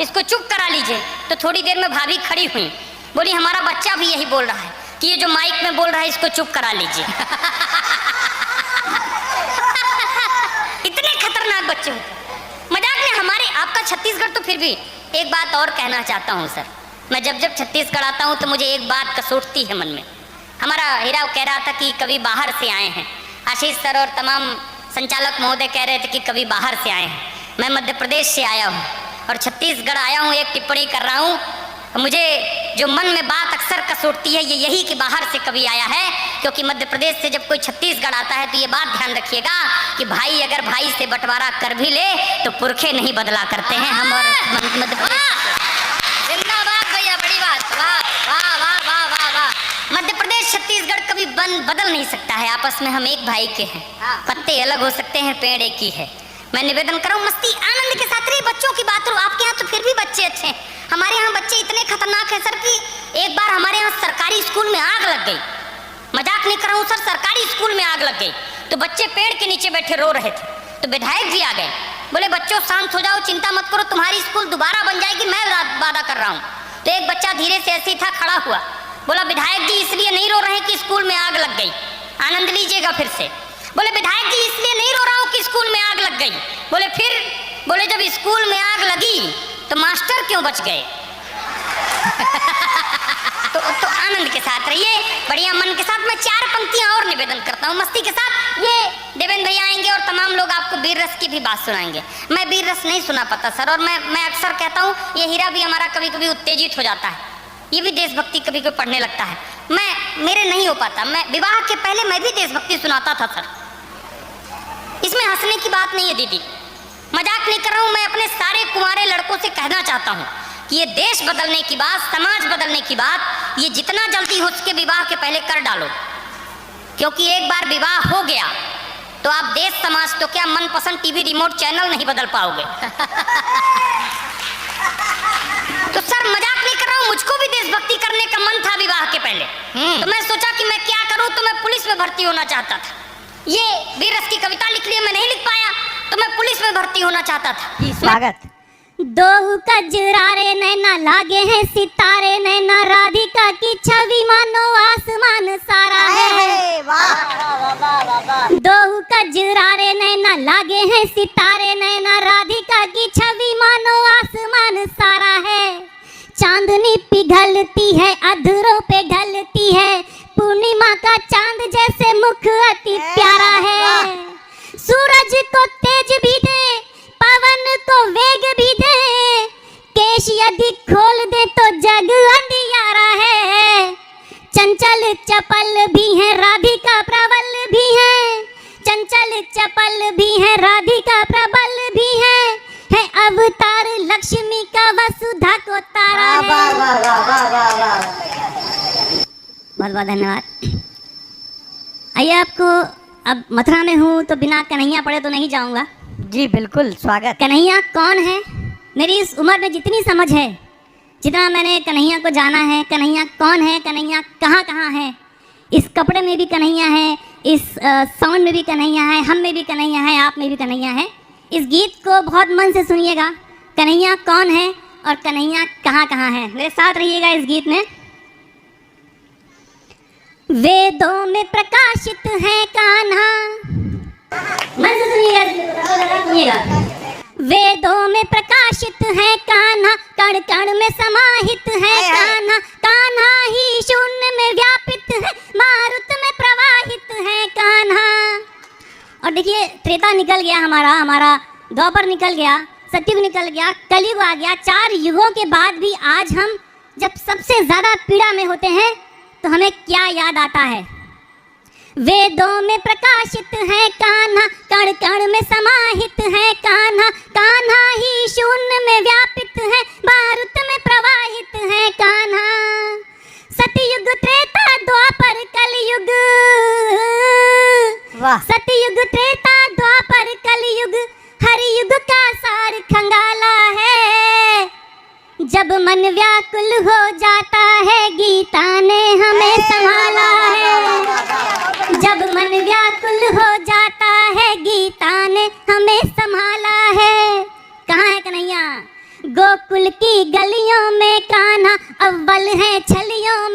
इसको चुप करा लीजिए। तो थोड़ी देर में भाभी खड़ी हुई, बोली हमारा बच्चा भी यही बोल रहा है कि ये जो माइक में बोल रहा है इसको चुप करा लीजिए। इतने खतरनाक बच्चे होते। मजाक में हमारे आपका छत्तीसगढ़ तो फिर भी। एक बात और कहना चाहता हूँ सर, मैं जब जब छत्तीसगढ़ आता हूँ तो मुझे एक बात कसोटती है मन में। हमारा हीरा कह रहा था कि कभी बाहर से आए हैं, आशीष सर और तमाम संचालक महोदय कह रहे थे कि कभी बाहर से आए हैं। मैं मध्य प्रदेश से आया हूँ और छत्तीसगढ़ आया हूँ, एक टिप्पणी कर रहा हूँ। मुझे जो मन में बात अक्सर कसोटती है ये यही कि बाहर से कभी आया है, क्योंकि मध्य प्रदेश से जब कोई छत्तीसगढ़ आता है तो ये बात ध्यान रखिएगा कि भाई अगर भाई से बंटवारा कर भी ले तो पुरखे नहीं बदला करते हैं हम। और मध्य प्रदेश जिंदाबाद भैया, बड़ी बात, वाह वाह वाह वाह वाह वाह। मध्य प्रदेश छत्तीसगढ़ कभी बदल नहीं सकता है, आपस में हम एक भाई के हैं। पत्ते अलग हो सकते हैं, पेड़ एक ही है। मैं निवेदन कर रहा हूँ मस्ती आनंद के साथ रही। बच्चों की बात हो, आपके यहाँ तो फिर भी बच्चे अच्छे हैं, हमारे यहाँ बच्चे इतने खतरनाक हैं सर कि एक बार हमारे यहाँ सरकारी स्कूल में आग लग गई। मजाक नहीं कर रहा हूँ सर, सरकारी स्कूल में आग लग गई तो बच्चे पेड़ के नीचे बैठे रो रहे थे। तो विधायक जी आ गए, बोले बच्चों शांत हो जाओ, चिंता मत करो, तुम्हारी स्कूल दोबारा बन जाएगी, मैं वादा कर रहा हूँ। तो एक बच्चा धीरे से ऐसे ही था खड़ा हुआ, बोला विधायक जी इसलिए नहीं रो रहे कि स्कूल में आग लग गई। आनंद लीजिएगा फिर से। बोले विधायक जी इसलिए नहीं रो रहा हूँ कि स्कूल में आग लग गई। बोले फिर? बोले जब स्कूल में आग लगी तो मास्टर क्यों बच गए? तो आनंद के साथ रहिए, बढ़िया मन के साथ। मैं 4 पंक्तियां और निवेदन करता हूँ मस्ती के साथ। ये देवेंद्र भैया आएंगे और तमाम लोग आपको वीर रस की भी बात सुनाएंगे। मैं वीर रस नहीं सुना पाता सर, और मैं अक्सर कहता हूँ ये हीरा भी हमारा कभी कभी उत्तेजित हो जाता है, ये भी देशभक्ति कभी कभी पढ़ने लगता है। मेरे नहीं हो पाता। मैं विवाह के पहले मैं भी देशभक्ति सुनाता था सर, इसमें हंसने की बात नहीं है दीदी, मजाक नहीं कर रहा हूँ। मैं अपने सारे कुंवारे लड़कों से कहना चाहता हूँ कि ये देश बदलने की बात, समाज बदलने की बात, ये जितना जल्दी हो सके विवाह के पहले कर डालो, क्योंकि एक बार विवाह हो गया तो आप देश समाज तो क्या मनपसंद टीवी रिमोट चैनल नहीं बदल पाओगे। तो सर मजाक नहीं कर रहा हूँ, मुझको भी देशभक्ति करने का मन था विवाह के पहले। तो मैं सोचा कि मैं क्या करूँ, तो मैं पुलिस में भर्ती होना चाहता था। ये वीर रस की कविता लिख ली, मैं नहीं लिख पाया तो मैं पुलिस में भर्ती होना चाहता था। स्वागत। दो कजरारे नैना लागे हैं सितारे, नैना राधिका की छवि मानो आसमान सारा है। दो कजरारे नैना लागे हैं सितारे, नैना राधिका की छवि मानो आसमान सारा है। चांदनी पिघलती है अधरों पे ढलती है, पूर्णिमा का चांद जैसे मुख अति प्यारा है। सूरज को तेज भी दे, पवन को वेग भी दे, केश यदि खोल दे तो जग अंधियारा है। चंचल चपल भी है राधिका प्रबल भी है, चंचल चपल भी है राधिका प्रबल भी है अवतार लक्ष्मी का वसुधा को तारा है। बहुत बहुत धन्यवाद। आइए, आपको अब मथुरा में हूँ तो बिना कन्हैया पढ़े तो नहीं जाऊँगा। जी बिल्कुल, स्वागत। कन्हैया कौन है? मेरी इस उम्र में जितनी समझ है, जितना मैंने कन्हैया को जाना है, कन्हैया कौन है, कन्हैया कहाँ कहाँ है, इस कपड़े में भी कन्हैया है, इस साउंड में भी कन्हैया है, हम में भी कन्हैया है, आप में भी कन्हैया है। इस गीत को बहुत मन से सुनिएगा। कन्हैया कौन है और कन्हैया कहाँ कहाँ है, मेरे साथ रहिएगा इस गीत में। वेदों में प्रकाशित है कान्हा, मन से सुनिएगा। वेदों में प्रकाशित है कान्हा, कण कण में समाहित है कान्हा, कान्हा ही शून्य में व्यापित है, मारुत में प्रवाहित है कान्हा। और देखिए, त्रेता निकल गया हमारा द्वापर निकल गया, सतयुग निकल गया, कलयुग आ गया। 4 युगों के बाद भी आज हम जब सबसे ज्यादा पीड़ा में होते हैं तो हमें क्या याद आता है? वेदों में प्रकाशित है कान्हा, कण कण में समाहित है कान्हा, कान्हा ही शून्य में व्यापित है, मारुत में प्रवाहित है कान्हा। सतयुग त्रेता द्वापर कलयुग, सतयुग त्रेता द्वापर कलयुग, हर युग का सार खंगाला है। जब मन व्याकुल हो जाता है गीता ने हमें संभाला है, जब मन व्याकुल हो जाता है गीता ने हमें संभाला है। कहाँ है कन्हैया? गो गोकुल की गलियों में कान्हा अव्वल है छलियों में।